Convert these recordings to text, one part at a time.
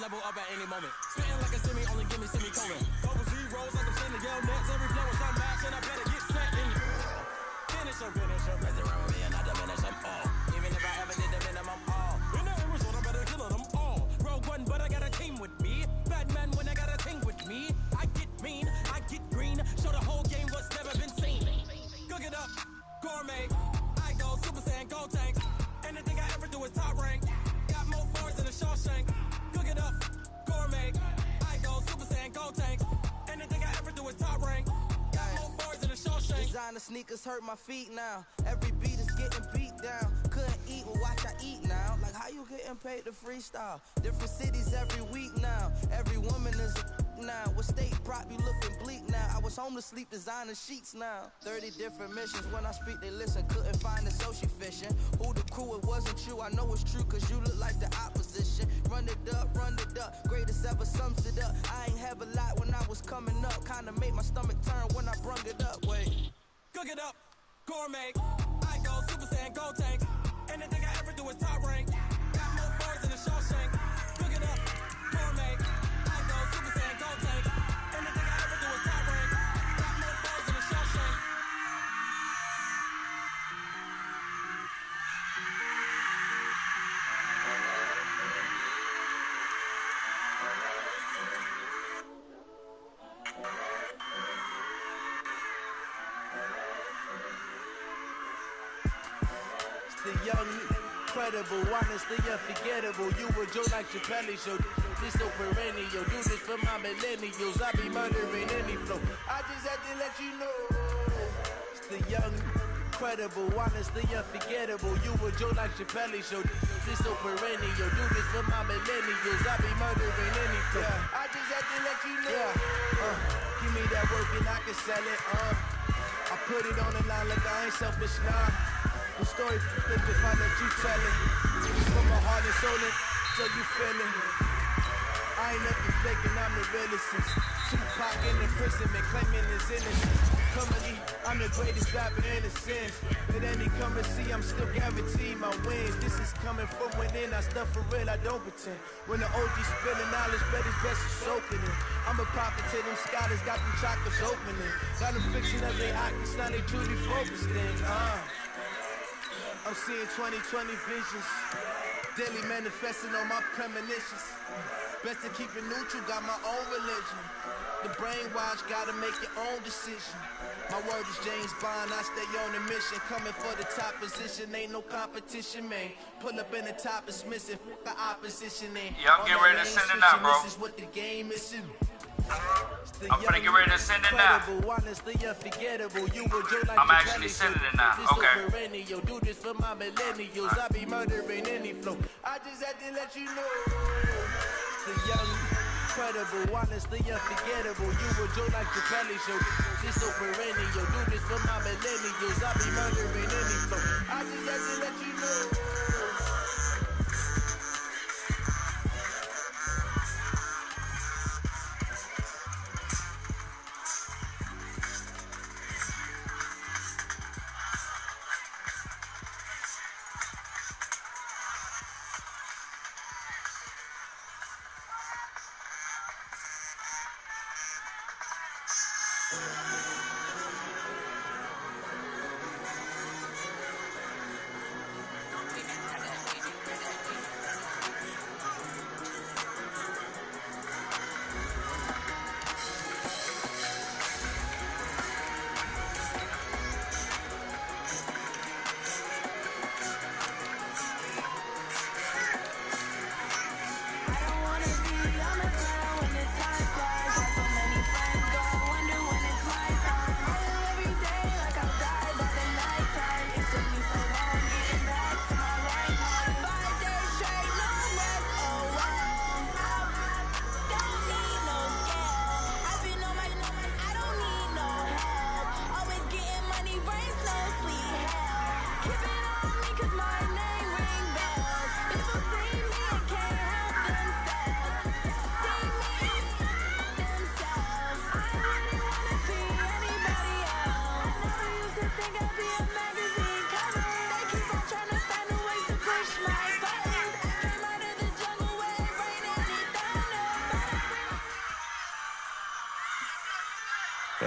level up at any moment. Spitting like a semi, only give me semicolon. Double zeros like I'm sending yell nets. Every flow is unmatched, and I better get set and finish them. Rest around with me and I diminish them all. Even if I ever did the minimum all. In the end result, I better kill them all. Rogue One, but I got a team with me. Batman when I got a team with me. I get mean, I get green. Show the whole game what's never been seen. Cook it up, gourmet. I go Super Saiyan, gold tanks. Anything I ever do is top rank. Got more bars than a Shawshank. Cook it up, gourmet. I go Super Saiyan, gold tanks. Anything I ever do is top rank. Got more bars than a Shawshank. Designer sneakers hurt my feet now. Every beat is getting beat down. Couldn't eat, well watch I eat now. Like how you getting paid to freestyle? Different cities every week now. Every woman is a now. What state prop you looking bleak now? I was home to sleep designer sheets now. 30 different missions. When I speak they listen. Couldn't find it so she fishing. Who the crew? It wasn't you. I know it's true cause you look like the opposition. Run it up, greatest ever sums it up. I ain't have a lot when I was coming up. Kinda made my stomach turn when I brung it up. Wait. Cook it up, gourmet. I go Super Saiyan, gold tank. Anything I ever do is top rank. Got more bars than a Shawshank. Cook it up, gourmet. I go Super Saiyan, gold tank. Anything I ever do is top rank. Got more bars than a Shawshank. The young, incredible, honestly unforgettable. You were Joe like Chappelle show. This so perennial. Do this for my millennials. I be murdering any flow. I just had to let you know. It's the young, incredible, honestly unforgettable. You were Joe like Chappelle show. This so perennial. Do this for my millennials. I be murdering any flow. I just had to let you know. Give me that work and I can sell it. I put it on the line like I ain't selfish now. The story flip if I let you tell it. From my heart and soul so you feel it. I ain't nothing faking, I'm the realest since Tupac in imprisonment, claiming his innocence. Currently, I'm the greatest rapper in a sense. At any currency, I'm still guaranteed my wins. This is coming from within, I stuff for real, I don't pretend. When the OG spilling knowledge, bet it's best to soak in it. I'm a prophet to them scholars, got them chakras opening. Got them fixing up their octaves, now they truly focused in. I'm seeing 2020 visions, daily manifesting on my premonitions. Best to keep it neutral, got my own religion. The brainwash, gotta make your own decision. My word is James Bond, I stay on a mission. Coming for the top position, ain't no competition, man. Pull up in the top, it's missing, the opposition ain't. Yeah, I'm getting ready to send it now, bro. This is what the game is in. I'm finna get ready to send it now. I'm actually sending it now. Okay. Do this for my millennials. I be murdering any flow. I just had to let you know. The young, incredible, honestly unforgettable. You were Joe like Chappelle show. This so perennial. Do this for my millennials. I be murdering any flow. I just had to let you know.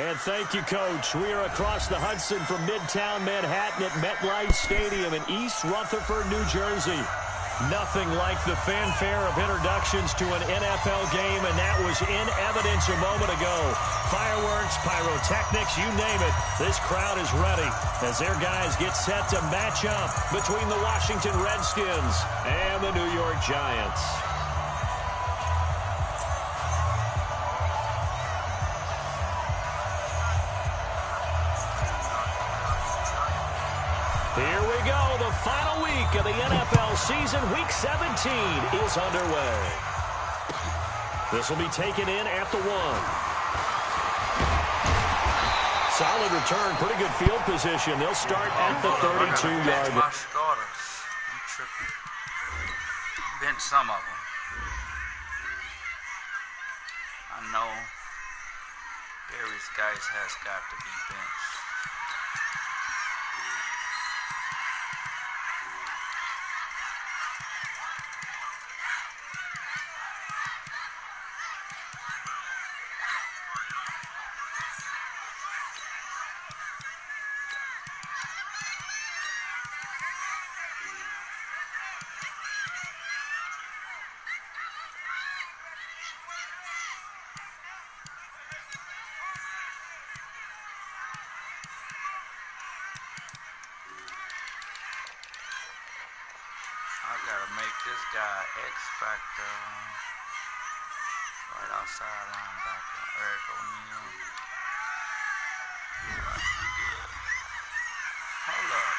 And thank you, Coach. We are across the Hudson from Midtown Manhattan at MetLife Stadium in East Rutherford, New Jersey. Nothing like the fanfare of introductions to an NFL game, and that was in evidence a moment ago. Fireworks, pyrotechnics, you name it. This crowd is ready as their guys get set to match up between the Washington Redskins and the New York Giants. Here we go. The final week of the NFL season, Week 17, is underway. This will be taken in at the 1. Solid return, pretty good field position. They'll start at the 32-yard line. My starters. I'm tripping. Bench some of them. I know Darius Geis has got to be benched. I gotta make this guy X Factor right outside linebacker, Eric O'Neal. Hold up.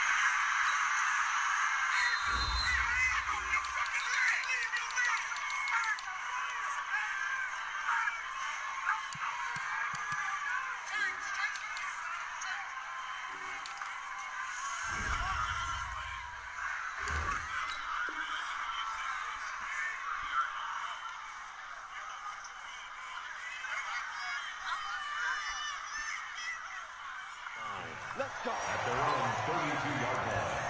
Let's go. At their own 32-yard line.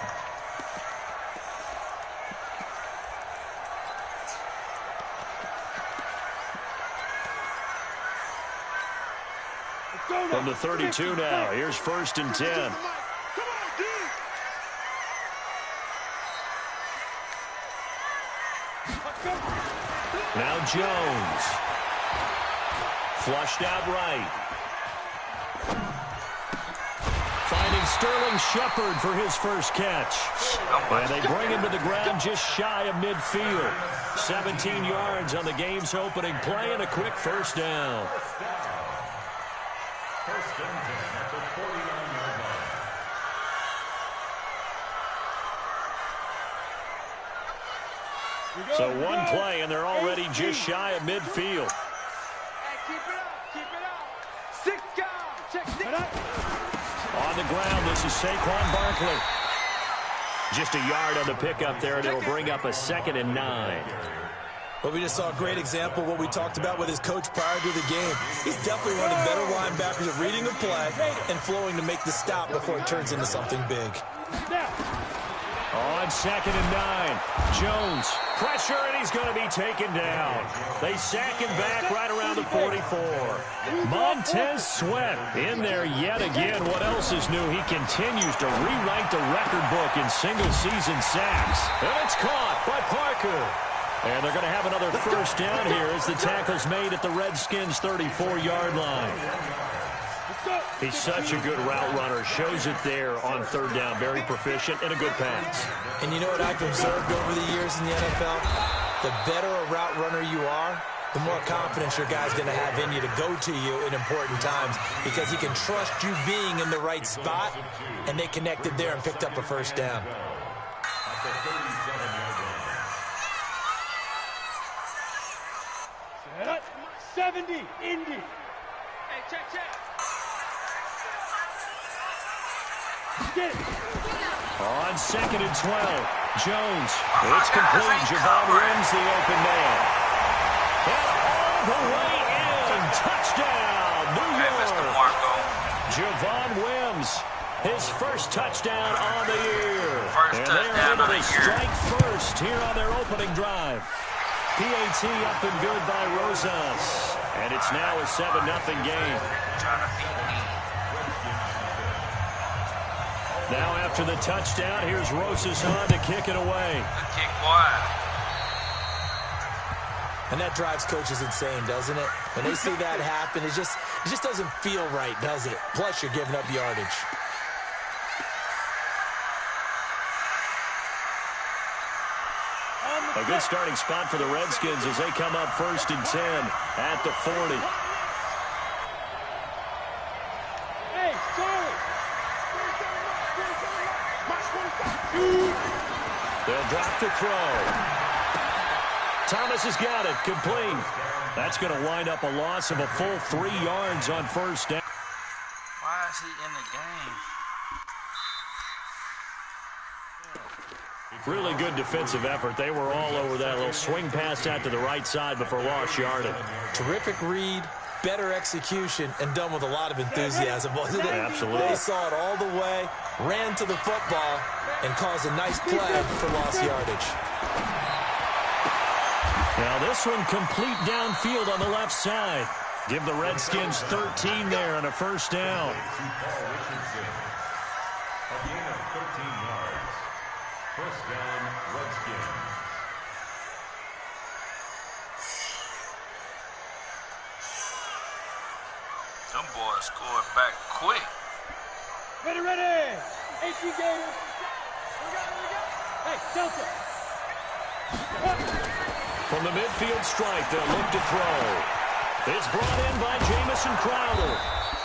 From the 32 now, here's 1st and 10. Now Jones. Flushed out right. Finding Sterling Shepard for his first catch. And they bring him to the ground just shy of midfield. 17 yards on the game's opening play and a quick first down. First and 10 at the 49-yard line. So one play, and they're already just shy of midfield. Keep it up. 6 down. Check 6. On the ground, this is Saquon Barkley. Just a yard on the pickup there, and it'll bring up a 2nd and 9. Well, we just saw a great example of what we talked about with his coach prior to the game. He's definitely one of the better linebackers at reading the play and flowing to make the stop before it turns into something big. On 2nd and 9, Jones, pressure, and he's going to be taken down. They sack him back right around the 44. Montez Sweat in there yet again. What else is new? He continues to rewrite the record book in single-season sacks. And it's caught by Parker. And they're going to have another first down here as the tackle's made at the Redskins' 34-yard line. He's such a good route runner. Shows it there on 3rd down. Very proficient and a good pass. And you know what I've observed over the years in the NFL? The better a route runner you are, the more confidence your guy's going to have in you to go to you in important times because he can trust you being in the right spot, and they connected there and picked up a first down. 70, Indy. Hey, check. Get it. On 2nd and 12, Jones. It's complete. Javon wins the open man. And all the way in. Touchdown, New York. Javon Wims, his first touchdown on the year. And they're able to strike first here on their opening drive. PAT up and good by Rosas. And it's now a 7-0 game. Now after the touchdown, here's Rosas on to kick it away. Good kick, boy. And that drives coaches insane, doesn't it? When they see that happen, it just doesn't feel right, does it? Plus, you're giving up yardage. A good starting spot for the Redskins as they come up 1st and 10 at the 40. Hey, Charlie! They'll drop the throw. Thomas has got it, complete. That's going to wind up a loss of a full 3 yards on 1st down. Why is he in the game? Really good defensive effort. They were all over that little swing pass out to the right side before lost yardage. Terrific read, better execution, and done with a lot of enthusiasm, wasn't it? Absolutely. They saw it all the way, ran to the football, and caused a nice play for lost yardage. Now this one complete downfield on the left side. Give the Redskins 13 there on a 1st down. Them boys scored back quick. Ready, ready! HG Gators! Hey, Delta! From the midfield strike, they'll look to throw. It's brought in by Jamison Crowder.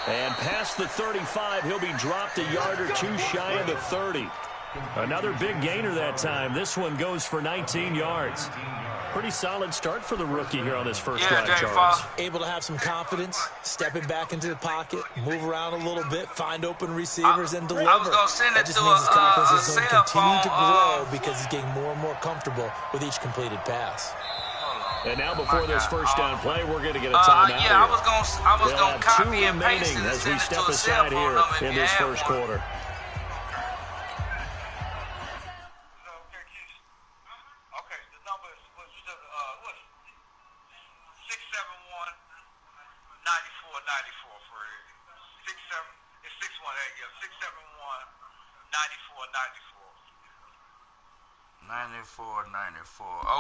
And past the 35, he'll be dropped a yard or 2 shy of the 30. Another big gainer that time. This one goes for 19 yards. Pretty solid start for the rookie here on this first drive, Charles. Able to have some confidence, stepping back into the pocket, move around a little bit, find open receivers, and deliver. I was going to send it that just to means his confidence is going to cell continue to phone, grow because he's getting more and more comfortable with each completed pass. And now before this first down play, we're going to get a timeout. Yeah, I was going to copy and paste it as we step aside here in this first quarter.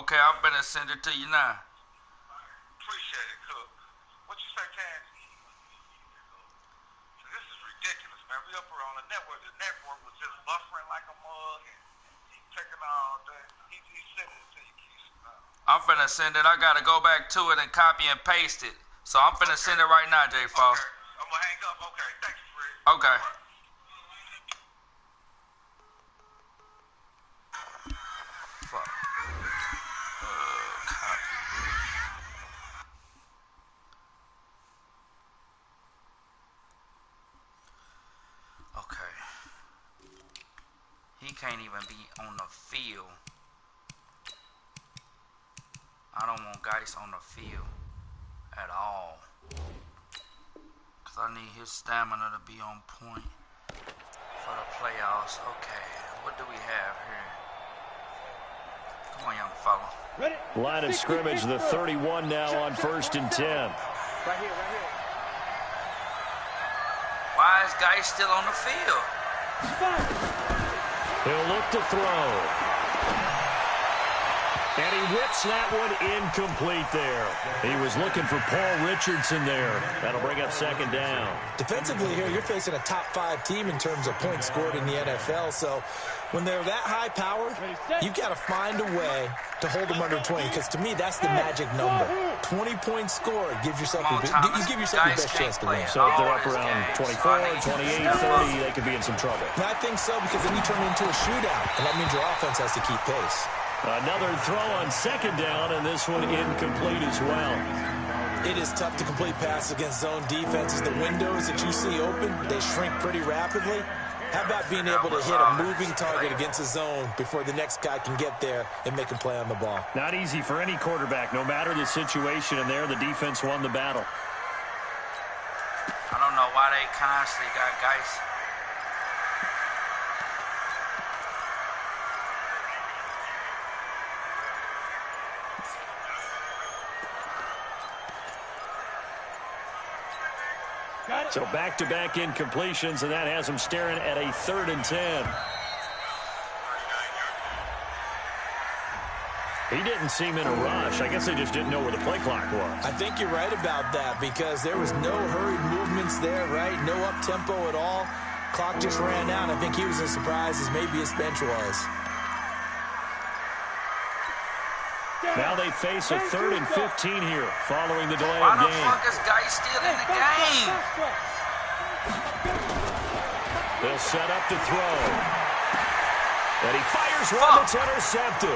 Okay, I'm gonna send it to you now. Appreciate it, Cook. What you say, Cass? So this is ridiculous, man. We up here on the network. The network was just buffering like a mug and taking all day. He sent it to you, Keith. I'm finna send it. I gotta go back to it and copy and paste it. So I'm finna send it right now, J. Foss. Okay. I'm gonna hang up. Okay, thanks, Fred. Okay. Fuck. Okay. He can't even be on the field. I don't want guys on the field at all. Because I need his stamina to be on point for the playoffs. Okay, what do we have here? Come on, young fella. Ready? Line of scrimmage, the 31 now on 1st and 10. Right here, right here. Why is guys still on the field? He'll look to throw. And he whips that one incomplete there. He was looking for Paul Richardson there. That'll bring up 2nd down. Defensively here, you're facing a top 5 team in terms of points scored in the NFL. So when they're that high powered, you've got to find a way to hold them under 20. Because to me, that's the magic number. 20 points scored gives yourself you give yourself your best chance to win. So if they're up around 24, 28, 30, they could be in some trouble. And I think so, because then you turn it into a shootout. And that means your offense has to keep pace. Another throw on 2nd down, and this one incomplete as well. It is tough to complete passes against zone defenses. The windows that you see open, they shrink pretty rapidly. How about being able to hit a moving target against a zone before the next guy can get there and make a play on the ball? Not easy for any quarterback, no matter the situation, and there the defense won the battle. I don't know why they constantly got guys. So back-to-back incompletions, and that has him staring at a 3rd and 10. He didn't seem in a rush. I guess they just didn't know where the play clock was. I think you're right about that because there was no hurried movements there, right? No up-tempo at all. Clock just ran out. I think he was as surprised as maybe his bench was. Now they face a 3rd and 15 here following the delay Why of the game. fuck is guy still in the game? They'll set up to throw. And he fires one that's intercepted.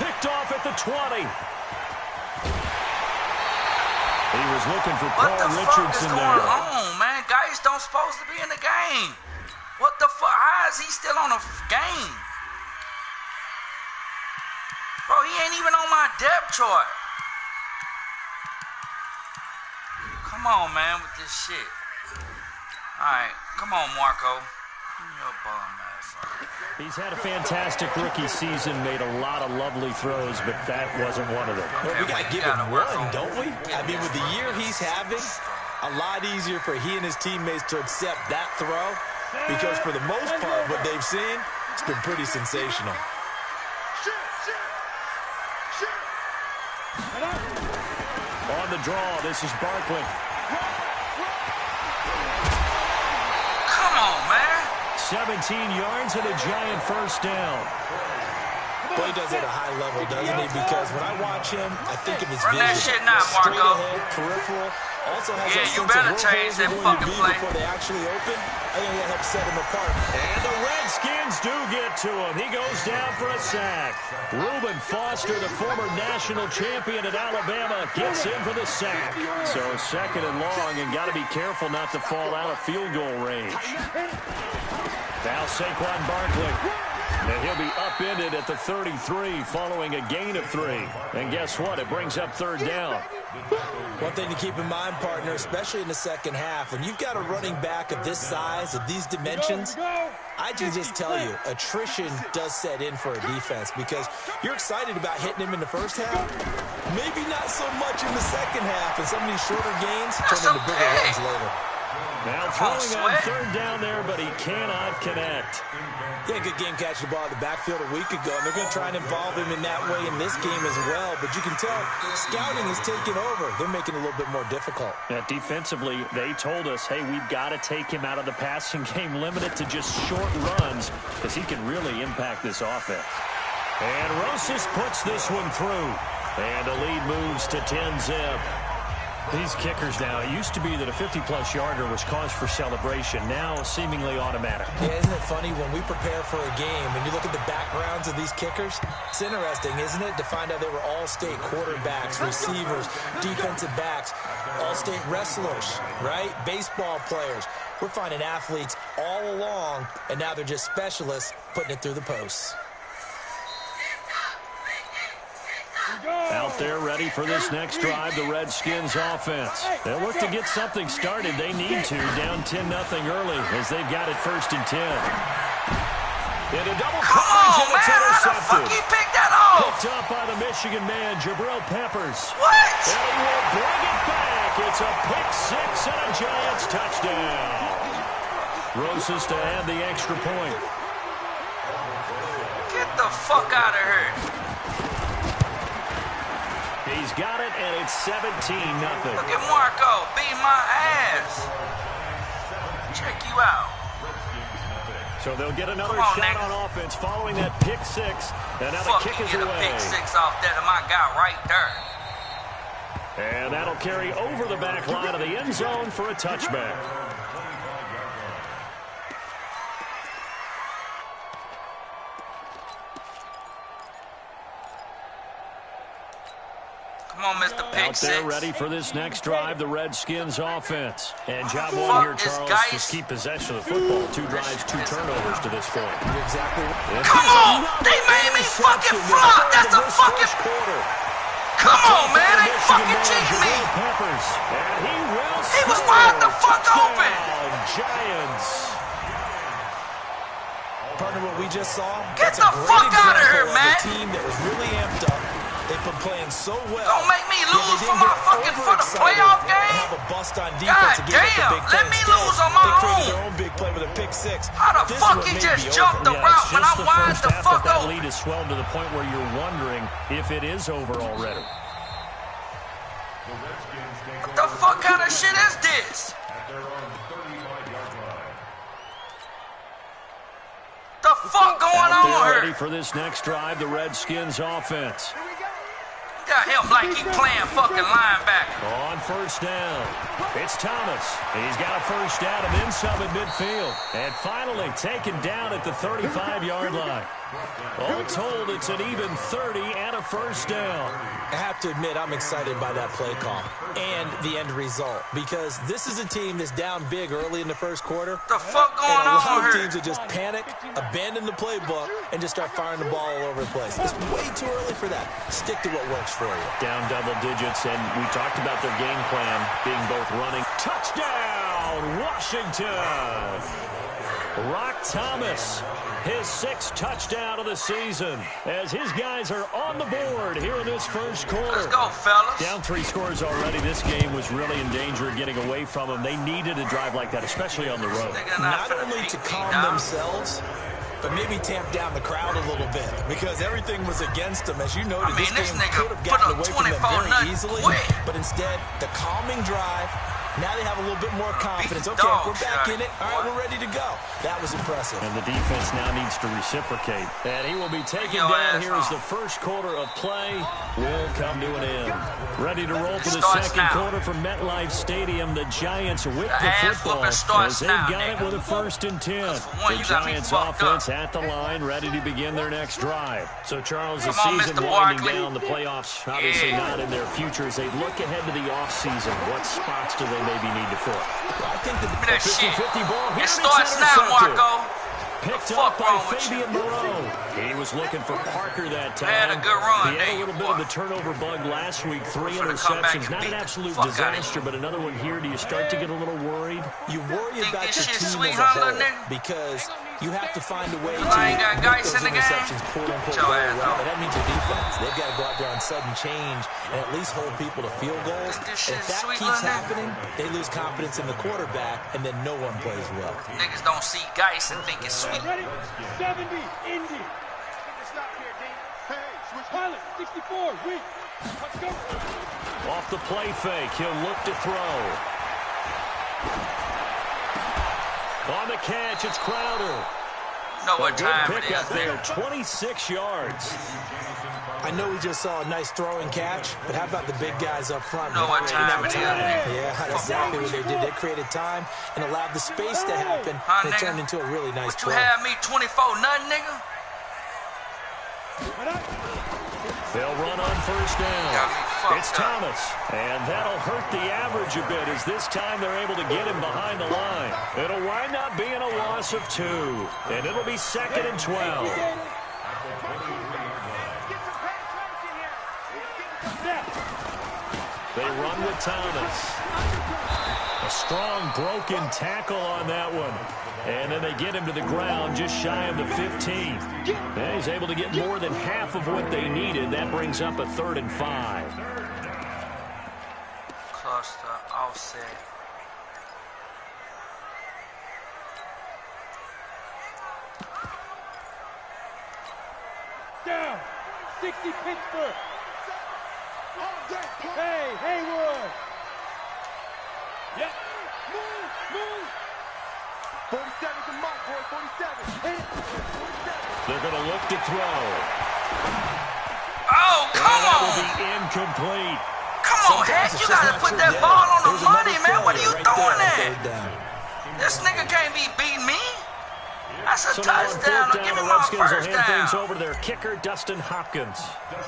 Picked off at the 20. He was looking for Paul Richardson there. What the fuck is going on, man? Guys don't supposed to be in the game. What the fuck? How is he still on the game? Bro, he ain't even on my depth chart. Come on, man, with this shit. All right, come on, Marco. You're a bum, man. He's had a fantastic rookie season, made a lot of lovely throws, but that wasn't one of them. Well, we got to give him one, don't we? I mean, with the year he's having, a lot easier for he and his teammates to accept that throw because for the most part, what they've seen, it's been pretty sensational. On the draw, this is Barkley. Come on, man. 17 yards and a giant first down. Boy, he does it at a high level, doesn't he? Because when I watch him, I think of his Run vision. that shit now, Straight Marco. ahead, peripheral. Also has Yeah, that you sense better of change that where fucking to be play. before they actually open. I think that helps set him apart. And the Redskins do get to him. He goes down for a sack. Reuben Foster, the former national champion at Alabama, gets in for the sack. So 2nd and long, and got to be careful not to fall out of field goal range. Now Saquon Barkley. And he'll be upended at the 33 following a gain of 3. And guess what? It brings up 3rd down. One thing to keep in mind, partner, especially in the second half, when you've got a running back of this size, of these dimensions, I can just tell you, attrition does set in for a defense because you're excited about hitting him in the first half, maybe not so much in the second half, and some of these shorter gains turn into bigger runs later. Now throwing on 3rd down there, but he cannot connect. Yeah, good game catching the ball in the backfield a week ago, and they're going to try and involve him in that way in this game as well. But you can tell scouting is taking over. They're making it a little bit more difficult. Yeah, defensively, they told us, hey, we've got to take him out of the passing game, limit it to just short runs, because he can really impact this offense. And Rosas puts this one through. And the lead moves to 10-zip. These kickers now, it used to be that a 50-plus yarder was cause for celebration. Now, seemingly automatic. Yeah, isn't it funny when we prepare for a game and you look at the backgrounds of these kickers? It's interesting, isn't it, to find out they were all-state quarterbacks, receivers, defensive backs, all-state wrestlers, right? Baseball players. We're finding athletes all along, and now they're just specialists putting it through the posts. Out there ready for this next drive, the Redskins offense. They'll look to get something started. They need to, down 10-0 early as they've got it 1st and 10. In a double coverage, and it's intercepted. How the fuck he picked that off? Picked up by the Michigan man, Jabril Peppers. What? And he will bring it back. It's a pick 6 and a Giants touchdown. Rosas to add the extra point. Get the fuck out of here. He's got it, and it's 17-0. Look at Marco beating my ass. Check you out. So they'll get another Come on, shot Nick. on offense following that pick 6. And now the kick is get away. a pick 6 off that of my guy right there. And that'll carry over the back line of the end zone for a touchback. Come on, Mr. Pick Out there 6. ready for this next drive, the Redskins offense. And job one here, Charles, just keep possession of the football. 2 drives, 2 turnovers to this point. You're exactly right. Come on! They made me fucking flop! That's a fucking... Come on, man! They fucking cheated me! Peppers. And he was wide the fuck open! Giants. Partner, what we just saw, Get that's the a great fuck out of example here, of man. a team that was really amped up, They've been playing so well. Don't make me lose for my for the playoff game. Have a bust on defense. God damn, let me lose on my own. They created their own big play with a pick six. How the fuck he just jumped the route when I'm wide the fuck that open? Lead has swelled to the point where you're wondering if it is over already. What the fuck kind of shit is this? The fuck going on here? Ready for this next drive, the Redskins offense. Got him like he playing fucking linebacker. On first down, it's Thomas. He's got a first down and then some at midfield. And finally taken down at the 35-yard line. All told, it's an even 30 and a first down. I have to admit, I'm excited by that play call and the end result, because this is a team that's down big early in the first quarter. The fuck going and a lot on of here? teams that just panic, abandon the playbook, and just start firing the ball all over the place. It's way too early for that. Stick to what works for you. Down double digits, and we talked about their game plan being both running. Touchdown, Washington! Rock Thomas, his 6th touchdown of the season, as his guys are on the board here in this first quarter. Let's go, fellas. Down 3 scores already. This game was really in danger of getting away from them. They needed a drive like that, especially on the road. Not only to calm themselves, but maybe tamp down the crowd a little bit, because everything was against them. As you noted, this game could have gotten away from them very easily, but instead, the calming drive. Now they have a little bit more confidence. Okay, we're back in it. All right, we're ready to go. That was impressive. And the defense now needs to reciprocate. And he will be taken down here as the first quarter of play will come to an end. Ready to roll for the second quarter from MetLife Stadium. The Giants whip the football as they've got it with a 1st and 10. The Giants offense at the line, ready to begin their next drive. So, Charles, the season winding down, the playoffs obviously not in their future. As they look ahead to the offseason, what spots do they maybe need to fill? I think the 50-50 ball. It starts now, Marco. Picked up by Fabian Moreau. He was looking for Parker that time. They had a good run. He had a little bit of the turnover bug last week. 3 interceptions. Not an absolute disaster, but another one here. Do you start to get a little worried? You worry about your team as a whole, because you have to find a way to make those interceptions quote-unquote go well. That means your defense. They've got to go out there on sudden change and at least hold people to field goals. If that keeps happening, they lose confidence in the quarterback, and then no one plays well. Niggas don't see Geis and think it's sweet. Ready? 70, Indy. Pilot, 64, weak. Let's go. Off the play fake, he'll look to throw. On the catch, it's Crowder. Know what time good it pick is, up there, 26 yards. I know we just saw a nice throw and catch, but how about the big guys up front? Know what time it is, nigga. Yeah, that's exactly what they did. They created time and allowed the space to happen, and it turned into a really nice play. play. You had me 24 nothing, nigga? They'll run on first down. It's Thomas, and that'll hurt the average a bit, as this time they're able to get him behind the line. It'll wind up being a loss of 2, and it'll be 2nd and 12. They run with Thomas. A strong broken tackle on that one. And then they get him to the ground just shy of the 15. And he's able to get more than half of what they needed. That brings up a 3rd and 5. Cluster, offset. Down. 60, Pittsburgh. Hey, Haywood. Yep. Move. 47's a mark, boy. 47. They're going to look to throw. Oh, come on. That will be incomplete. Come on, Heck. You got to put that ball on the money, man. What are you throwing at? This nigga can't be beating me. That's a touchdown. Give me my first down. Things over to their kicker, Dustin Hopkins.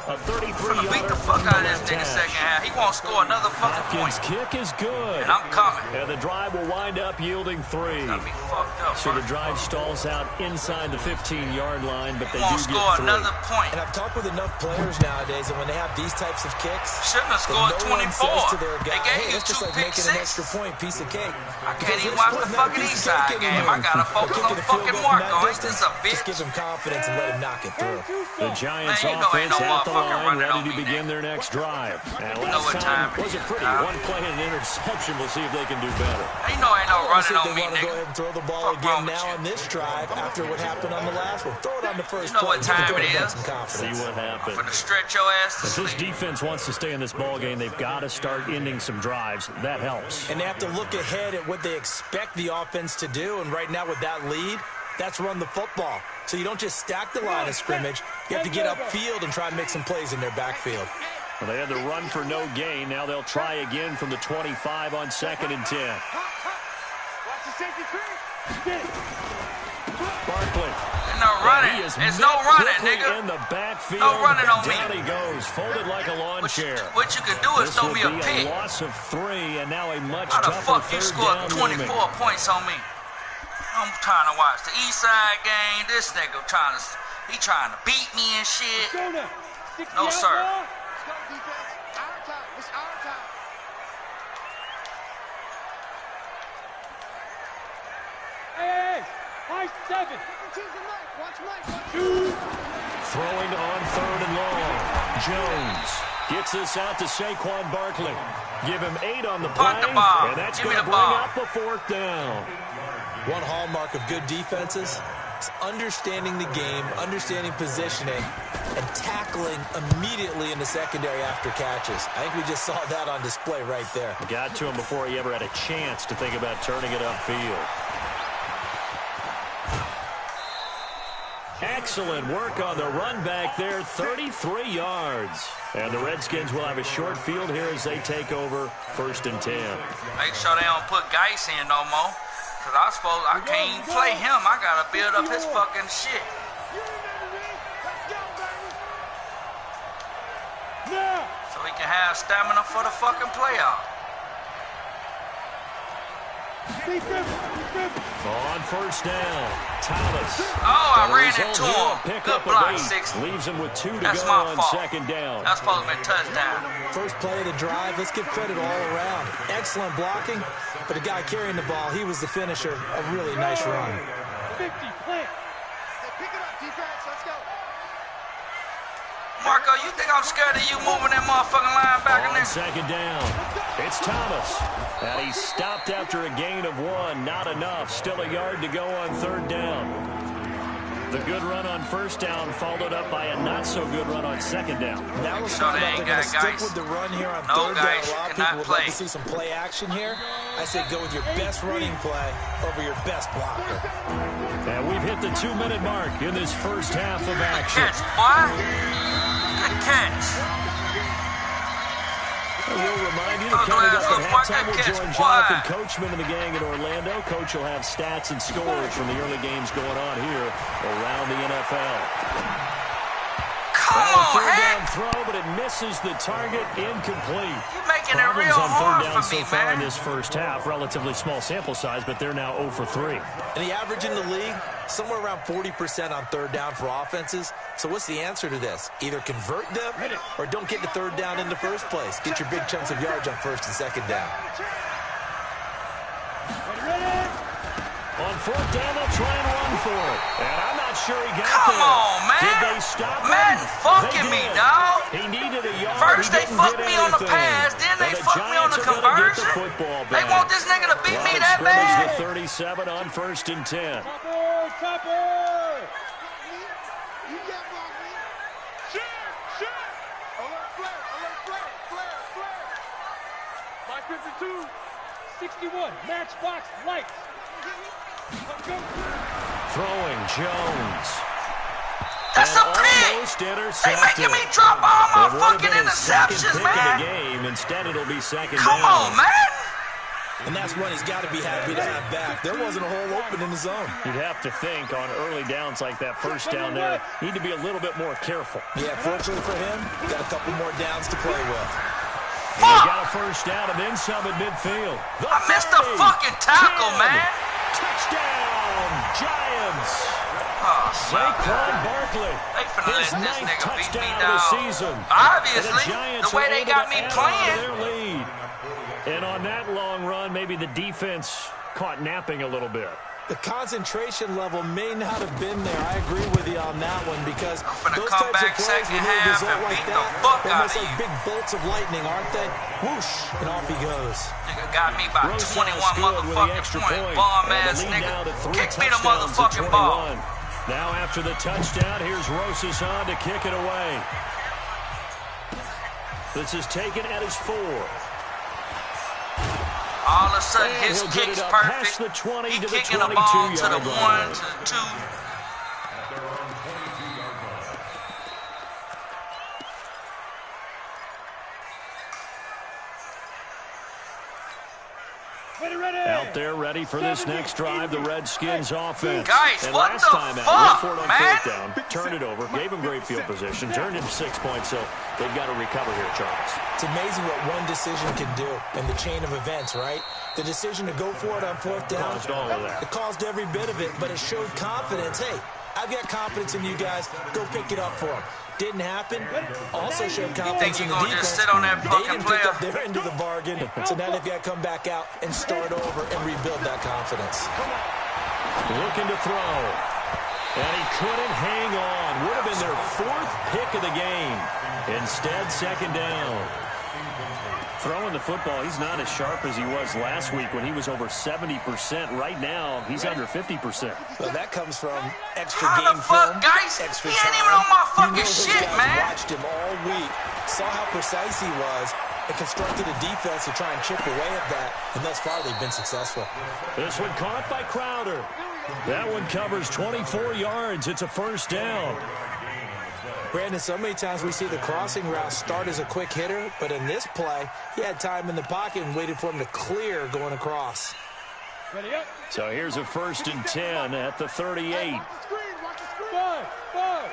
A 33-yarder. Beat the fuck out of this nigga second half. He won't score another fucking point. Hopkins' kick is good. And I'm coming. And the drive will wind up yielding 3. Got me fucked up. So the drive stalls out inside the 15-yard line, but they won't do score get 3. another point. And I've talked with enough players nowadays, and when they have these types of kicks, shouldn't have scored no 24. One says to their guy, They gave hey, you that's just 2 like pick making 6. an extra point, piece of cake. I can't even watch the fucking East Side game. I gotta focus on fucking from Marco, that ain't distance, this a bitch? just give him confidence and let him knock it through. The Giants Man, you know ain't offense no at the motherfucker line, running on ready to me, begin nigga. their next drive. And You know last what time time it wasn't is, pretty. dog. One play and an interception. We'll see if they can do better. Ain't no See running if on they me, want to go nigga. ahead and throw the ball Fuck wrong again with now you? on this drive after what happened on the last one. Throw it on the first You know play. what time it is. Some confidence. See what happens. For the stretch your ass to If this sleep. defense wants to stay in this ball game, they've got to start ending some drives. That helps. And they have to look ahead at what they expect the offense to do. And right now with that lead, that's run the football. So you don't just stack the line of scrimmage. You have to get upfield and try and make some plays in their backfield. Well, they had the run for no gain. Now they'll try again from the 25 on 2nd and 10. Watch the safety creep. Barkley. No running. He is There's met no running, quickly nigga. in the backfield. No running on me. Down he goes, folded like a lawn chair. What you can do is This throw will me a be pick. a loss of 3, and now a much How the tougher fuck you third scored down 24 looming. points on me? I'm trying to watch the East Side game. This nigga trying to beat me and shit. Go now. 60 No, out sir. ball. Let's go, defense. Our time. It's our time. Hey, high 7. Watch Mike. 2. Throwing on 3rd and long. Jones gets this out to Saquon Barkley. Give him 8 on the play, Punt the ball. and that's Give going me to the bring ball. up a 4th down. One hallmark of good defenses is understanding the game, understanding positioning, and tackling immediately in the secondary after catches. I think we just saw that on display right there. Got to him before he ever had a chance to think about turning it upfield. Excellent work on the run back there, 33 yards. And the Redskins will have a short field here as they take over 1st and 10. Make sure they don't put Geis in no more. Because I can't even play him. I got to build up his fucking shit. Now. So he can have stamina for the fucking playoff. On 1st down, Thomas. Oh, I The ran result into here, him. a pick Good up block, of 8. 6. Leaves him with 2 to That's go my on fault. 2nd down. That's supposed to be a touchdown. First play of the drive, let's give credit all around. Excellent blocking, but the guy carrying the ball, he was the finisher. A really nice run. 50, plant. Hey, pick it up, defense. Let's go. Marco, you think I'm scared of you moving that motherfucking linebacker On there? 2nd down, it's Thomas. And he stopped after a gain of 1. Not enough. Still a yard to go on 3rd down. The good run on 1st down followed up by a not-so-good run on 2nd down. Now let's So find they out ain't they're going to got stick guys. with the run here on No, 3rd down. guys, A lot of cannot people would like play. to see some play action here. I say go with your best running play over your best blocker. And we've hit the 2-minute mark in this first half of Good action. catch, boy. Good catch. We'll remind you Oh, that coming glass up look at like halftime, a we'll catch. join Why? Jonathan Coachman and the gang in Orlando. Coach will have stats and scores from the early games going on here around the NFL. Come And a on, 3rd down Hank. throw, but it misses the target, incomplete. You're making it Problems real on 3rd hard down for me, so far in man. this first half. Relatively small sample size, but they're now 0 for 3. And the average in the league, somewhere around 40% on 3rd down for offenses. So what's the answer to this? Either convert them or don't get the 3rd down in the first place. Get your big chunks of yards on 1st and 2nd down. On 4th down, they'll try and run for it. And I'm not sure he got Come there. on, man. Did they stop him? Madden fucking They me, did. dog. He needed a yard. First He they didn't fucked get me on the anything. pass, then they And the fucked me on the Giants are gonna get conversion. the football They back. want this nigga to beat me Line of that scrimmage bad? with 37 on 1st and 10. Chopper. You got ball, man. Shit. Alert flare. Flare. My 52. 61. Matchbox lights. Let's go. Throwing Jones. That's And a pick. almost They intercepted. making me drop all my It would have fucking been his second interceptions, pick man. of the game. Instead, it'll be 2nd Come down. on, man. And that's one he's got to be happy to have back. There wasn't a hole open in the zone. You'd have to think on early downs like that 1st down there, need to be a little bit more careful. Yeah, fortunately for him, got a couple more downs to play with. And he got a 1st down and then some at midfield. I missed the fucking tackle, 10. man. Touchdown, Giants. Oh, Saquon Barkley. They finna His let this 9th nigga beat me, touchdown of the dog. season. Obviously, And the Giants the way are they able got to me add on to playing. their lead. And on that long run, maybe the defense caught napping a little bit. The concentration level may not have been there. I agree with you on that one because those come types of back plays, when second they half result and like beat the that, fuck they're out almost of like you. big bolts of lightning, aren't they? Whoosh, and off he goes. Nigga got me by Rosas 21 good with the motherfucking extra point. point. Bomb And ass the lead now to nigga. 3 Kick me the touchdowns to motherfucking 21. ball. Now after the touchdown, here's Rosas on to kick it away. This is taken at his 4. All of a sudden, And his he'll get kick's it up perfect. past the 20 He to the kicking the ball to the 22-yard 1, line. to the 2. Out there ready for this next drive, the Redskins offense. Guys, and what last the time out, fuck, went for it on man? 4th down, turned it over, gave him great field position, turned into 6 points, so they've got to recover here, Charles. It's amazing what one decision can do in the chain of events, right? The decision to go for it on 4th down. Caused all of that. It caused every bit of it, but it showed confidence. Hey, I've got confidence in you guys. Go pick it up for them. Didn't happen. Also showed confidence in the gonna defense. just sit on that They fucking didn't pick player? up their end of the bargain, so now they've got to come back out and start over and rebuild that confidence. Looking to throw. And he couldn't hang on. Would have been their 4th pick of the game. Instead, 2nd down. Throwing the football, he's not as sharp as he was last week when he was over 70%. Right now, he's under 50%. Well, that comes from extra How the game fuck, film, guys? extra He time. ain't even on my fucking You know those shit, guys man. watched him all week, saw how precise he was, and constructed a defense to try and chip away at that, and thus far they've been successful. This one caught by Crowder. That one covers 24 yards. It's a 1st down. Brandon, so many times we see the crossing route start as a quick hitter, but in this play, he had time in the pocket and waited for him to clear going across. So here's a 1st and 10 at the 38. Five.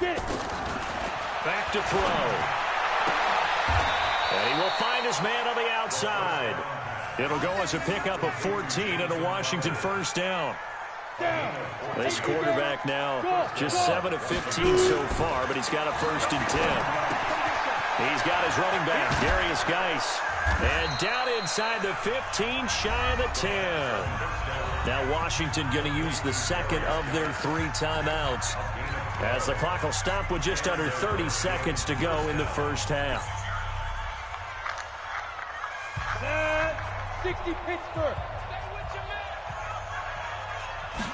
Get it. Back to throw. And he will find his man on the outside. It'll go as a pickup of 14 and a Washington 1st down. This quarterback now just 7 of 15 so far, but he's got a 1st and 10. He's got his running back, Darius Geis. And down inside the 15, shy of the 10. Now Washington going to use the 2nd of their 3 timeouts, as the clock will stop with just under 30 seconds to go in the 1st half. 60 Pittsburgh.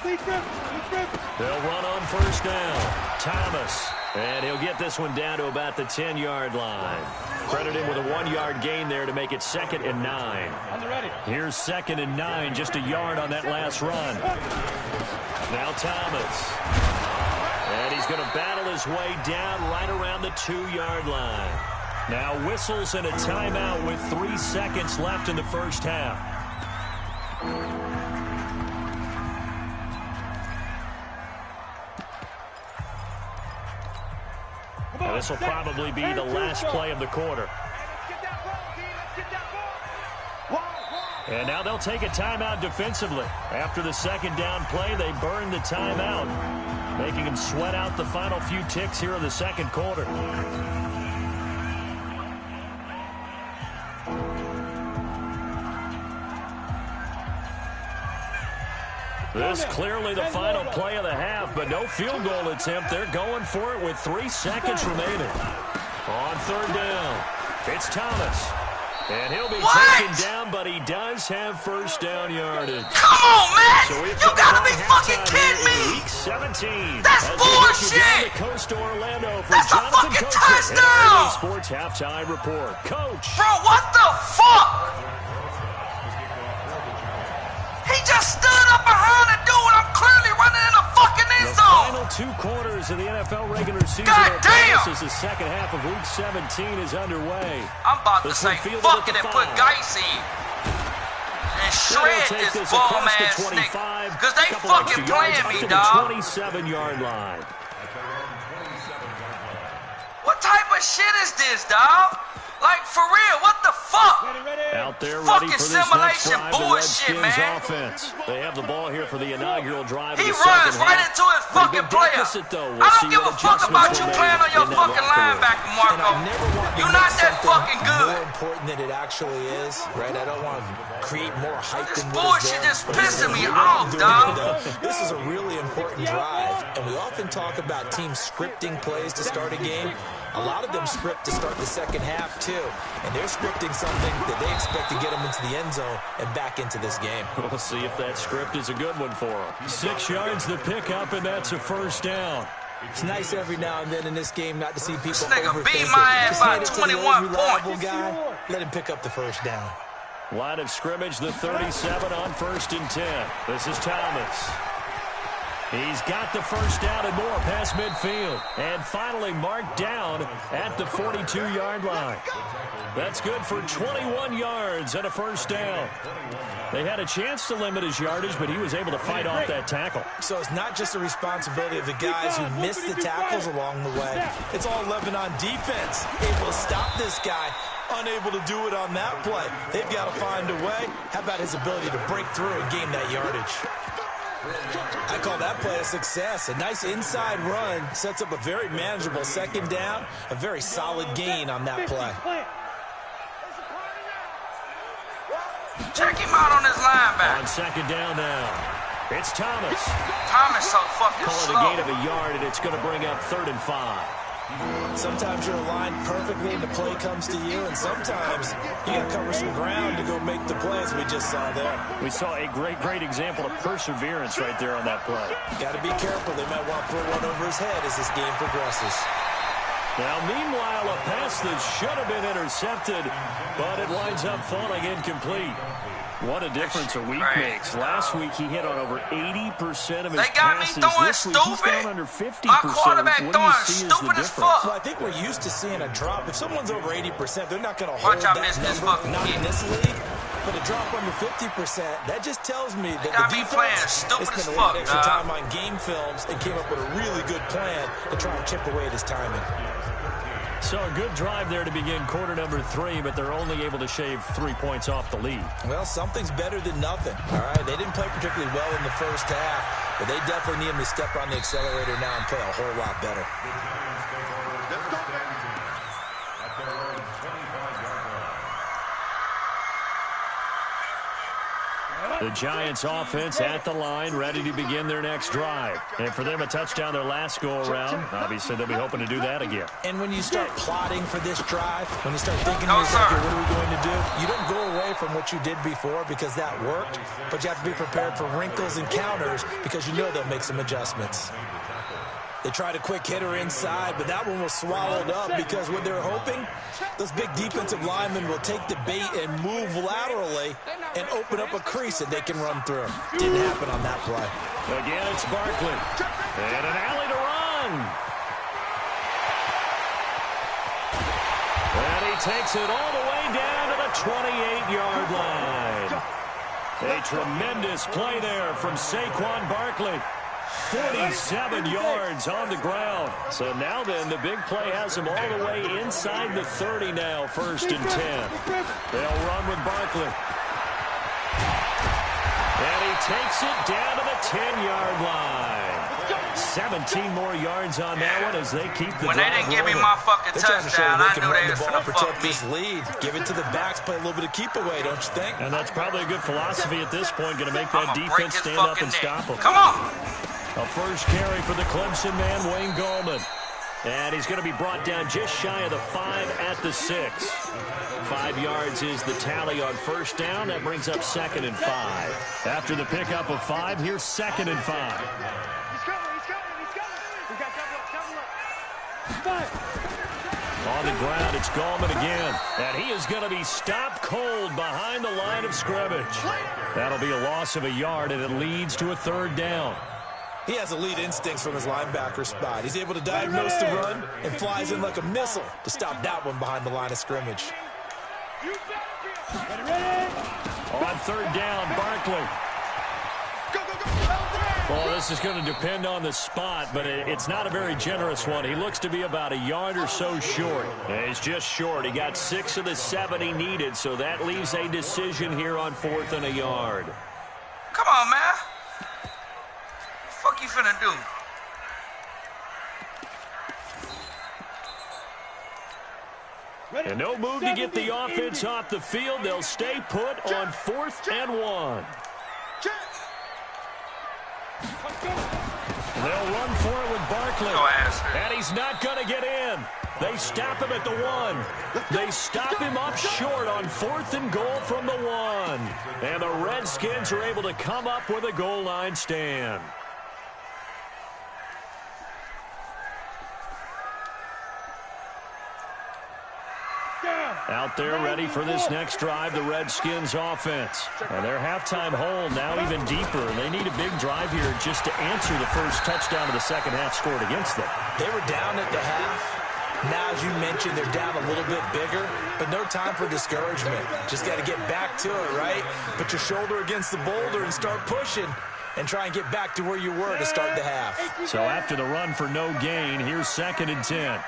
They'll run on 1st down. Thomas. And he'll get this one down to about the 10-yard line. Credit him with a 1-yard gain there to make it 2nd and 9. On the ready. Here's 2nd and 9, just a yard on that last run. Now Thomas. And he's going to battle his way down right around the 2-yard line. Now whistles and a timeout with 3 seconds left in the 1st half. And this will probably be the last play of the quarter. And now they'll take a timeout defensively. After the 2nd down play, they burn the timeout, making them sweat out the final few ticks here in the 2nd quarter. This clearly the final play of the half, but no field goal attempt. They're going for it with 3 seconds remaining. On 3rd down, it's Thomas. And he'll be taken down, but he does have 1st down yardage. Come on, man! So You gotta be fucking kidding me! Week 17. That's bullshit! Down the coast to Orlando for That's a Jonathan fucking Coachman touchdown! and RA Sports Halftime Report. Coach. Bro, what the fuck? He just stood up behind the dude. I'm clearly running in the fucking end The zone. final 2 quarters of the NFL regular season God are damn! as the 2nd half of Week 17 is underway. I'm about to This say one fielded fuck at it the and put 5. Geis in. And shred Take this this bum across the ass 25, nigga. Because they couple fucking extra yards playing up me, to dog. the 27-yard line. What type of shit is this, dog? Like, for real, what the fuck? fuck? Out there ready Fucking for this next simulation drive, the bullshit, Redskins man. offense. They have the ball here for the inaugural drive of He the second runs right half. into his fucking Big player. deficit, though. We'll I see don't give a what fuck about adjustments you were playing made on your in that fucking locker room. linebacker, And Marco. I never want to You're make not that something fucking good. more important than it actually is, right? I don't want to create more hype This than what is bullshit there. just But this is pissing me what off, we're dog. doing, though. This is a really important drive, and we often talk about teams scripting plays to start a game. A lot of them script to start the second half, too. And they're scripting something that they expect to get them into the end zone and back into this game. We'll see if that script is a good one for them. 6 yards the pickup, and that's a first down. It's nice every now and then in this game not to see people This nigga overthink beat it. my ass Just by hand it to the 21 old reliable points. guy. Let him pick up the first down. Line of scrimmage, the 37 on 1st and 10. This is Thomas. He's got the first down and more past midfield. And finally marked down at the 42-yard line. That's good for 21 yards and a first down. They had a chance to limit his yardage, but he was able to fight off that tackle. So it's not just the responsibility of the guys who missed the tackles along the way. It's all 11 on defense. Able to stop this guy. Unable to do it on that play. They've got to find a way. How about his ability to break through and gain that yardage? I call that play a success. A nice inside run sets up a very manageable second down. A very solid gain on that play. Check him out on his linebacker. On second down now, it's Thomas. Thomas so fucking Calling a slow. gain of a yard, and it's going to bring up 3rd and 5. Sometimes you're aligned perfectly and the play comes to you, and sometimes you got to cover some ground to go make the play, as we just saw there. We saw a great example of perseverance right there on that play. Got to be careful. They might want to throw one over his head as this game progresses. Now, meanwhile, a pass that should have been intercepted, but it winds up falling incomplete. What a difference a week makes. Last week, he hit on over 80% of his They got me passes. throwing This week, he's stupid. down under 50%. My quarterback What do you throwing see stupid as as the fuck. difference? Well, I think we're used to seeing a drop. If someone's over 80%, they're not going to hold Watch out, that miss this number, fucking not kid. in this league. But a drop under 50%, that just tells me that got the me playing defense stupid spent as a lot fuck, of extra dog. time on game films and came up with a really good plan to try and chip away at his timing. So a good drive there to begin quarter number 3, but they're only able to shave 3 points off the lead. Well, something's better than nothing, all right? They didn't play particularly well in the first half, but they definitely need him to step on the accelerator now and play a whole lot better. The Giants offense at the line, ready to begin their next drive. And for them, a touchdown their last go-around. Obviously, they'll be hoping to do that again. And when you start plotting for this drive, when you start thinking to No, yourself, sir. okay, what are we going to do? You don't go away from what you did before because that worked, but you have to be prepared for wrinkles and counters because you know they'll make some adjustments. They tried a quick hitter inside, but that one was swallowed up because what they're hoping, those big defensive linemen will take the bait and move laterally and open up a crease that they can run through. Didn't happen on that play. Again, it's Barkley. And an alley to run. And he takes it all the way down to the 28-yard line. A tremendous play there from Saquon Barkley. 47 yards on the ground. So now then, the big play has him all the way inside the 30 now, 1st and 10. They'll run with Barkley. And he takes it down to the 10-yard line. 17 more yards on that one as they keep the When they drive didn't give me rolling. my fucking They're trying to show touchdown, they I can knew run they the was ball, finna fuck protect me. this lead. Give it to the backs, play a little bit of keep away, don't you think? And that's probably a good philosophy at this point, going to make that I'ma break defense his stand up fucking and neck. stop them. Come on. A first carry for the Clemson man, Wayne Gallman. And he's going to be brought down just shy of the 5 at the 6. 5 yards is the tally on first down. That brings up 2nd and 5. After the pickup of 5, here's 2nd and 5. He's coming. We got double up. On the ground, it's Gallman again. And he is going to be stopped cold behind the line of scrimmage. That'll be a loss of a yard, and it leads to a 3rd down. He has elite instincts from his linebacker spot. He's able to diagnose the run and flies in like a missile to stop that one behind the line of scrimmage. On 3rd down, Barkley. Well, this is going to depend on the spot, but it's not a very generous one. He looks to be about a yard or so short. And he's just short. He got 6 of the 7 he needed, so that leaves a decision here on 4th and a yard. Come on, man. What the fuck you finna do? And no move to get the offense off the field. They'll stay put on 4th and 1. They'll run for it with Barkley. And he's not going to get in. They stop him at the 1. They stop him up short on 4th and goal from the 1. And the Redskins are able to come up with a goal line stand. Out there ready for this next drive, the Redskins offense. And their halftime hole now even deeper. They need a big drive here just to answer the first touchdown of the second half scored against them. They were down at the half. Now, as you mentioned, they're down a little bit bigger, but no time for discouragement. Just got to get back to it, right? Put your shoulder against the boulder and start pushing and try and get back to where you were to start the half. So after the run for no gain, here's 2nd and 10.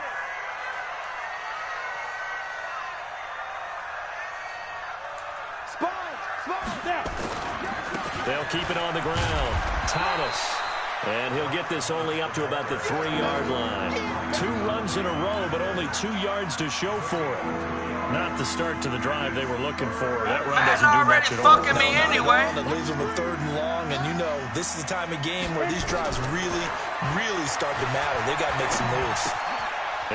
They'll keep it on the ground. Thomas. And he'll get this only up to about the 3-yard line. 2 runs in a row, but only 2 yards to show for it. Not the start to the drive they were looking for. That run doesn't do much at all. Fucking me anyway. That leaves them with 3rd and long, and you know this is the time of game where these drives really, really start to matter. They got to make some moves.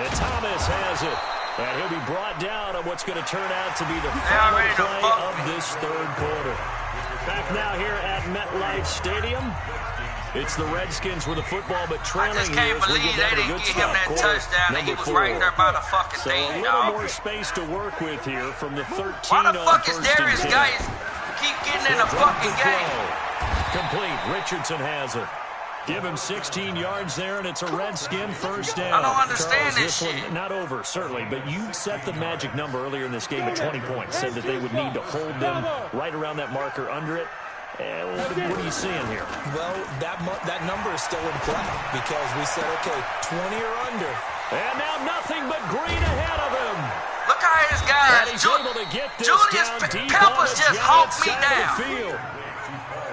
And Thomas has it. And he'll be brought down on what's going to turn out to be the final play of this 3rd quarter. Back now here at MetLife Stadium. It's the Redskins with the football, but trailing. I just can't believe they didn't give him that touchdown, and he was right there by the fucking thing, dog. So a little more space to work with here from the 13 Why the fuck on is Darius guys keep getting in a fucking game? Complete. Richardson has it. Give him 16 yards there, and it's a Redskin first down. I don't understand Charles, this shit. One, not over, certainly, but you set the magic number earlier in this game at 20 points. Said that they would need to hold them right around that marker under it. What are you seeing here? Well, that number is still in play because we said, okay, 20 or under. And now nothing but green ahead of him. Look how his guys. And he's able to get this Julius down deep Peppers on the just hawked Giants me side down. of the field.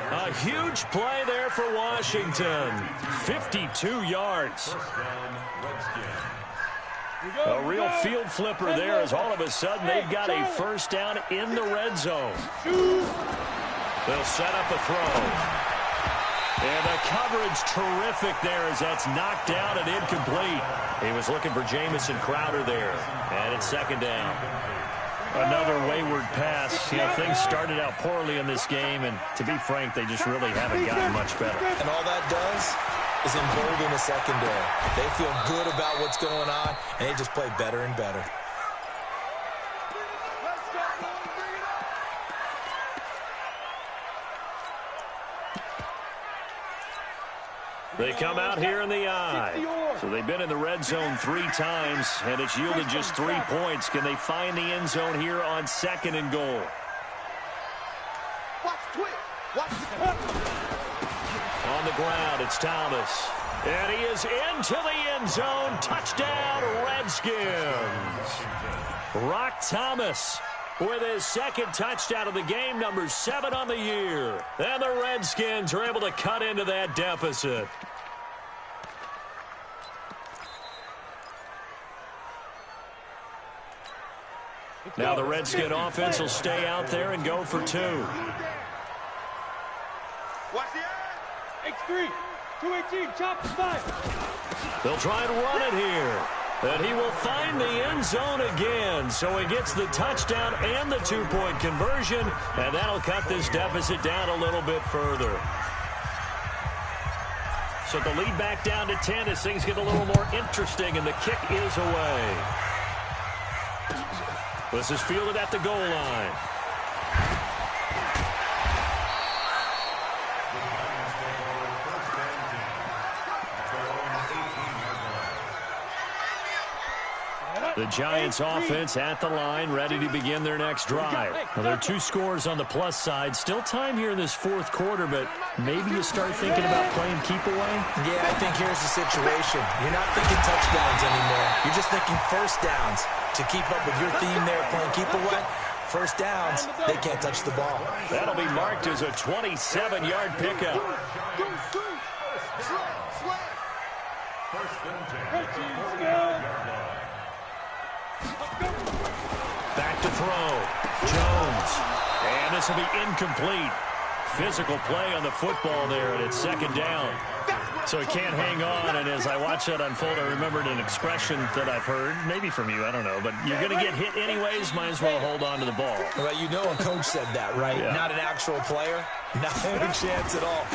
A huge play there for Washington. 52 yards. A real field flipper there as all of a sudden they've got a first down in the red zone. They'll set up a throw. And the coverage terrific there as that's knocked down and incomplete. He was looking for Jamison Crowder there. And it's 2nd down. Another wayward pass. You know, things started out poorly in this game, and to be frank, they just really haven't gotten much better. And all that does is embolden the secondary. They feel good about what's going on, and they just play better and better. They come out here in the eye. So they've been in the red zone 3 times, and it's yielded just 3 points. Can they find the end zone here on 2nd and goal? On the ground, it's Thomas. And he is into the end zone. Touchdown, Redskins. Rock Thomas with his 2nd touchdown of the game, number 7 on the year. And the Redskins are able to cut into that deficit. Now the Redskin offense will stay out there and go for 2. X3, 218, chop the 5. They'll try and run it here. And he will find the end zone again. So he gets the touchdown and the 2-point conversion. And that'll cut this deficit down a little bit further. So the lead back down to 10 as things get a little more interesting. And the kick is away. This is fielded at the goal line. The Giants offense at the line, ready to begin their next drive. Well, there are 2 scores on the plus side. Still time here in this 4th quarter, but maybe you start thinking about playing keep away? Yeah, I think here's the situation. You're not thinking touchdowns anymore. You're just thinking first downs. To keep up with your theme there, playing keep away, first downs, they can't touch the ball. That'll be marked as a 27-yard pickup. Back to throw. Jones. And this will be incomplete. Physical play on the football there, and it's 2nd down. So he can't hang on, and as I watch that unfold, I remembered an expression that I've heard, maybe from you, I don't know, but you're going to get hit anyways, might as well hold on to the ball. Well, you know a coach said that, right? Yeah. Not an actual player. Not a chance at all.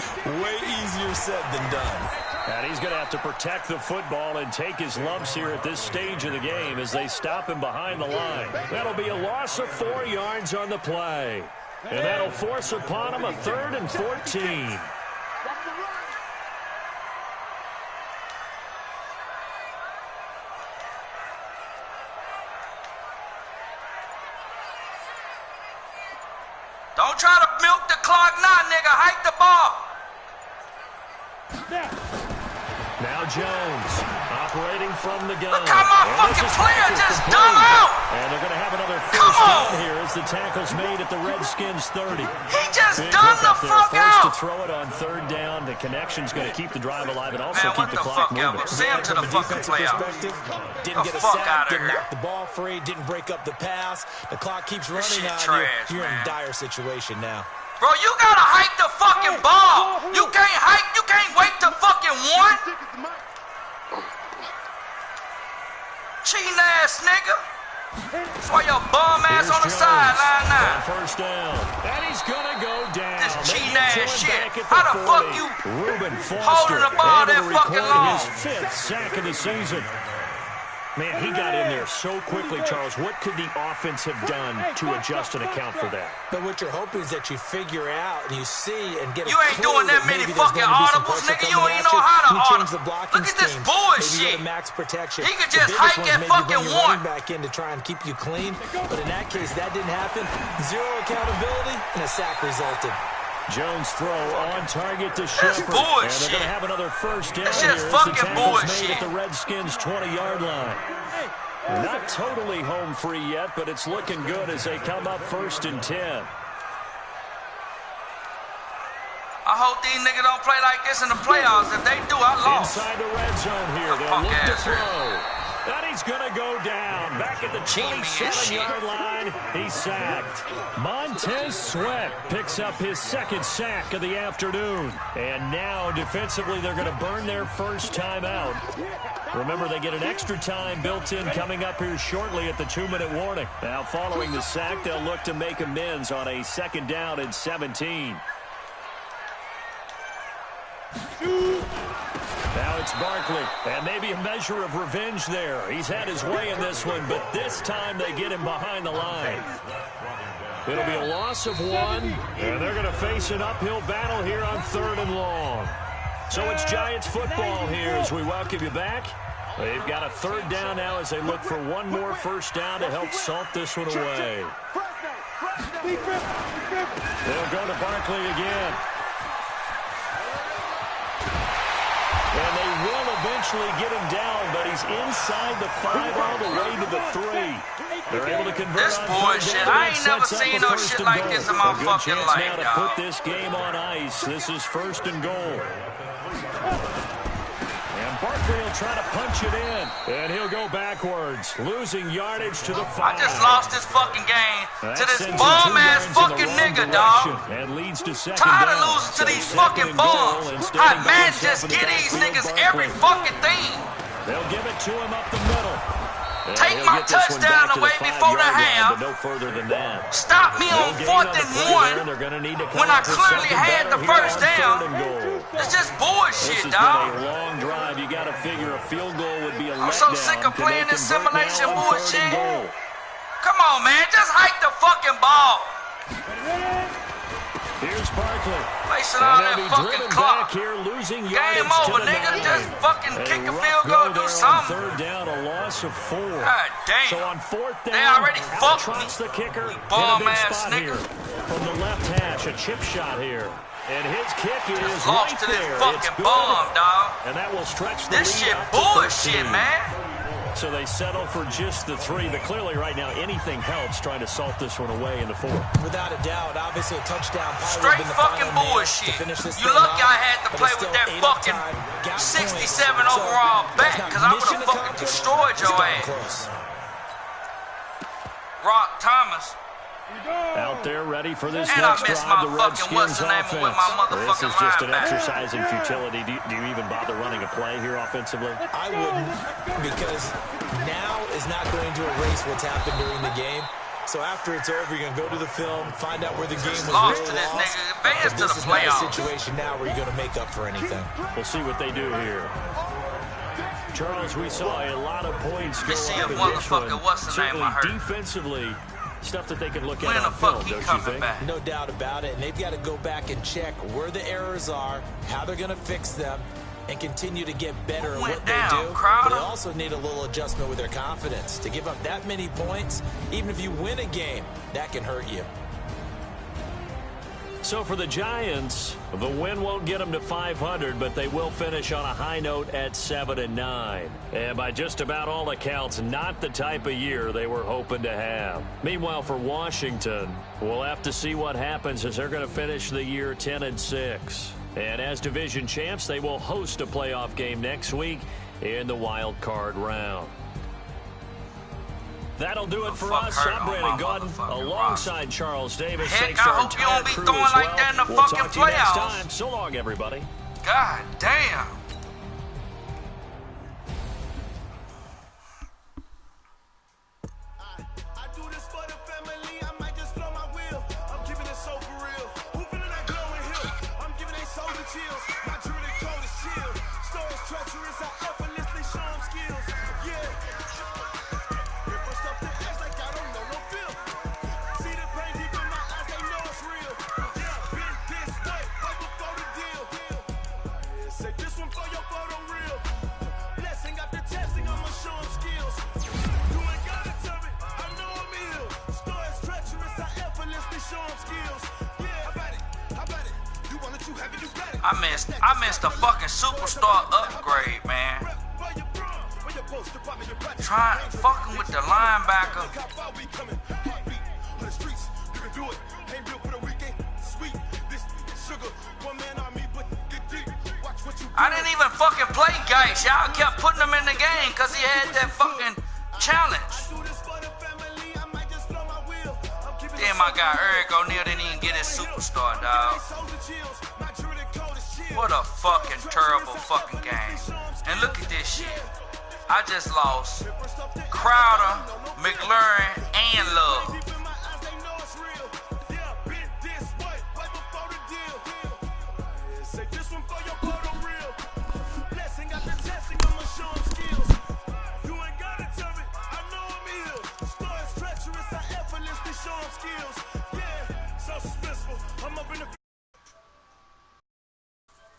Way easier said than done. And he's going to have to protect the football and take his lumps here at this stage of the game as they stop him behind the line. That'll be a loss of 4 yards on the play. And that'll force upon him a 3rd and 14. Don't try to milk the clock now, nigga. Hike the ball. Now Jones operating from the gun. Look how my fucking player just dumb out. And they're going to have another first down here as the tackle's made at the Redskins 30. He just Big done the there. fuck Forced out. to throw it on 3rd down. The connection's going to keep the drive alive and also Man, keep what the the clock fuck moving. ever? Send him to the fucking playoff. Didn't get a fuck sack, outta didn't here. knock the ball free, didn't break up the pass. The clock keeps running shit on trash, you. You're in man. a dire situation now. Bro, you gotta hike the fucking ball. You can't hike. You can't wait to fucking 1. Cheating ass nigga. That's why your bum ass on the sideline now. First down. And he's going to go down. This They cheating get to ass him shit. back at How the 40. fuck you Reuben Foster holding the ball able that to fucking record long? his 5th sack of the season. Man, he got in there so quickly, Charles. What could the offense have done to adjust and account for that? But what you're hoping is that you figure out and you see and get a You ain't clue doing that many maybe there's fucking gonna be some audibles, pressure nigga. You coming ain't at know how to You change audible. the blocking Look at this scheme. bullshit. Maybe you go to max protection. He could The just biggest hike one's at maybe fucking bring your 1. running back in to try and keep you clean. But in that case, that didn't happen. 0 accountability, and a sack resulted. Jones throw on target to Shepard. And bullshit. they're going to have another first down That's here just as the fucking tackle's made bullshit. at the Redskins' 20-yard line. Not totally home free yet, but it's looking good as they come up 1st and 10. I hope these niggas don't play like this in the playoffs. If they do, I lost. Inside the red zone here. The They'll fuck look to ass throw. And he's going to go down. Back at the 27-yard line. He's sacked. Montez Sweat picks up his 2nd sack of the afternoon. And now, defensively, they're going to burn their first time out. Remember, they get an extra time built in coming up here shortly at the 2-minute warning. Now, following the sack, they'll look to make amends on a 2nd down and 17. Now it's Barkley, and maybe a measure of revenge there. He's had his way in this one, but this time they get him behind the line. It'll be a loss of 1, and they're going to face an uphill battle here on 3rd and long. So it's Giants football here as we welcome you back. They've got a 3rd down now as they look for one more first down to help salt this one away. They'll go to Barkley again. And they will eventually get him down, but he's inside the 5 all the way to the 3. They're able to convert This on bullshit. I ain't never seen no shit like this in my fucking life, now to dog. put this game on ice. This is 1st and goal. And Barkley will try to punch it in, and he'll go backwards, losing yardage to the 5. I just lost this fucking game That to this sends him 2 bum-ass yards in the fucking wrong nigga, direction dog. and leads to 2nd Tired of down. losing to So these 2nd fucking and goal, bums. and How standing by man himself just in the get these backfield, niggas Barkley. every fucking thing. They'll give it to him up the middle. And Take he'll my get this one touchdown back to away the before the 5-yard line, half. but no further than that. Stop me on No gain 4th the and play there. 1 They're going to need to when come I up with clearly something had better the here first on down. 3rd and goal. It's just This bullshit, has dog. been a long drive. You got to figure a field goal would be a I'm letdown. so sick of Can playing they this convert now simulation on 3rd and bullshit. goal? Come on, man. Just hike the fucking ball. Here's Barkley. Wasting all that fucking clock. Here, losing Game over, nigga. Just fucking kick a field goal, do something. Third down, a loss of 4. God damn. So on fourth down, they already fucked me. the kicker. Bum ass nigga. From the left hash, a chip shot here. And his kick is just right lost to this there. fucking bomb, dog. And that will stretch the this lead shit out to bullshit, 13. man. So they settle for just the 3, but clearly right now anything helps trying to salt this one away in the 4th. Without a doubt, obviously a touchdown. Straight fucking bullshit. You lucky I had to play with that fucking 67 overall back, because I would have fucking destroyed your ass. Rock Thomas. Out there ready for this and next I missed drive, my the fucking Redskins offense. with my motherfucking This is just an linebacker. exercise in futility. Do you even bother running a play here offensively? I wouldn't, because now is not going to erase what's happened during the game. So after it's over, you're going to go to the film, find out where the game was lost really to this lost. nigga. Advance to This the is not a playoffs. situation now where you're going to make up for anything. We'll see what they do here. Charles, we saw a lot of points go see up a in motherfucker, this one. what's the name Certainly I heard? defensively, stuff that they can look When at the on fuck film, he don't you coming think? back? No doubt about it, and they've got to go back and check where the errors are, how they're going to fix them, and continue to get better at what they do. Crowder? But they also need a little adjustment with their confidence. To give up that many points, even if you win a game, that can hurt you. So for the Giants, the win won't get them to 500, but they will finish on a high note at 7-9. And by just about all accounts, not the type of year they were hoping to have. Meanwhile, for Washington, we'll have to see what happens as they're going to finish the year 10-6. And as division champs, they will host a playoff game next week in the wild card round. That'll do it for us. I'm Brandon Gordon alongside Charles Davis. Heck, Thanks I to our hope you don't entire be crew throwing as like well. that in the We'll fucking talk to you next playoffs. time. So long, everybody. God damn. I do this for the family, I might just blow my wheel. I'm keeping it so for real. Who feeling that glowing hill? I'm giving they soldier chills. My jewelry code is chill. Stories treacherous, I effortlessly show them skills. Yeah. People stuff to act like I don't know no feel. See the pain deep in my eyes, they know it's real. Yeah, been this way, right before the deal. Say this one for your photo reel. Blessing after testing, I'ma show them skills. You ain't gotta tell me, I know I'm ill. Stories treacherous, I effortlessly show them skills. Yeah, how about it? How about it? You want it, you have it, you got it. I missed the fucking superstar upgrade, man. Fucking with the linebacker. I didn't even fucking play Geis. Y'all kept putting him in the game because he had that fucking challenge. Then my guy Eric O'Neal didn't even get his superstar, dog. What a fucking terrible fucking game. And look at this shit. I just lost Crowder, McLaurin, and Love.